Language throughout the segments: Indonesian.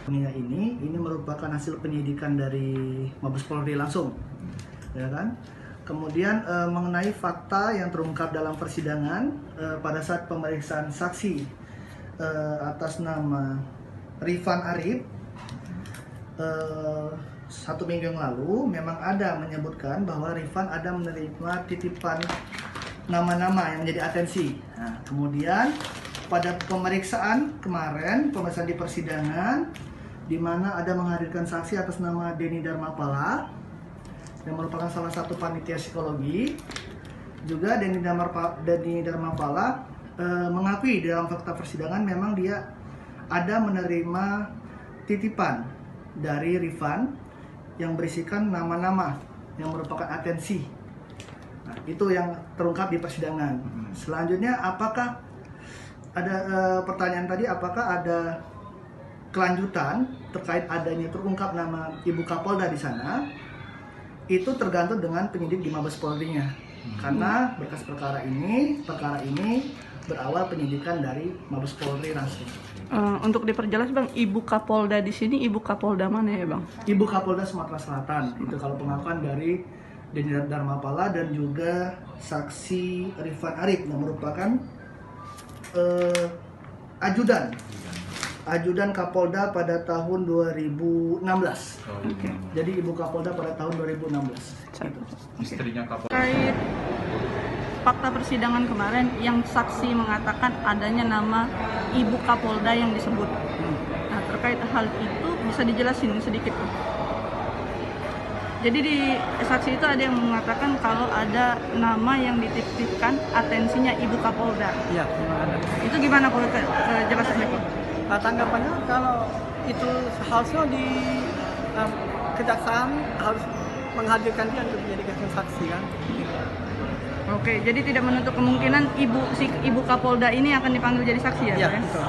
Ini merupakan hasil penyidikan dari Mabes Polri langsung, ya kan? Kemudian mengenai fakta yang terungkap dalam persidangan pada saat pemeriksaan saksi atas nama Rifan Arif 1 minggu yang lalu, memang ada menyebutkan bahwa Rifan ada menerima titipan nama-nama yang menjadi atensi. Nah, kemudian pada pemeriksaan kemarin, pemeriksaan di persidangan, di mana ada menghadirkan saksi atas nama Denny Darmapala yang merupakan salah satu panitia psikologi. Juga Denny Darmapala mengakui dalam fakta persidangan memang dia ada menerima titipan dari Rifan yang berisikan nama-nama yang merupakan atensi. Nah, itu yang terungkap di persidangan. Selanjutnya, apakah ada pertanyaan tadi, apakah ada kelanjutan terkait adanya terungkap nama Ibu Kapolda di sana? Itu tergantung dengan penyidik di Mabes Polri-nya. Karena berkas perkara ini berawal penyidikan dari Mabes Polri langsung. Untuk diperjelas Bang, Ibu Kapolda di sini Ibu Kapolda mana ya Bang? Ibu Kapolda Sumatera Selatan. Itu kalau pengakuan dari Denny Darmapala dan juga saksi Rifan Arif yang merupakan ajudan Kapolda pada tahun 2016. Okay. Jadi Ibu Kapolda pada tahun 2016. Istrinya Kapolda. Terkait fakta persidangan kemarin yang saksi mengatakan adanya nama Ibu Kapolda yang disebut. Nah, terkait hal itu bisa dijelasin sedikit Bang? Jadi di saksi itu ada yang mengatakan kalau ada nama yang dititipkan atensinya Ibu Kapolda. Iya, memang ada. Itu gimana kalau kejelasannya Pak? Tanggapannya kalau itu seharusnya di kejaksaan harus menghadirkan dia untuk menjadi saksi kan. Oke, jadi tidak menutup kemungkinan Ibu Kapolda ini akan dipanggil jadi saksi ya? Iya, Pak, ya? betul.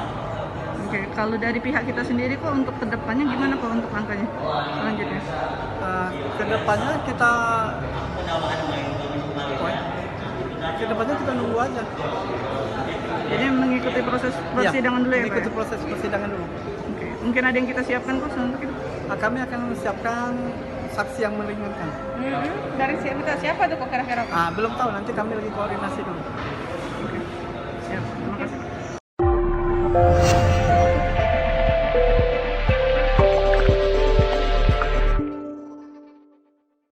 Oke, kalau dari pihak kita sendiri kok untuk kedepannya gimana Pak untuk langkahnya selanjutnya? Kedepannya kita nunggu aja. Jadi mengikuti proses persidangan dulu ya Pak? Mengikuti Ya? proses persidangan dulu. Oke, mungkin ada yang kita siapkan kok untuk itu? Kami akan menyiapkan saksi yang meringankan. Dari siapa tuh kok kira-kira? Belum tahu, nanti kami lagi koordinasi dulu. Siap, terima kasih.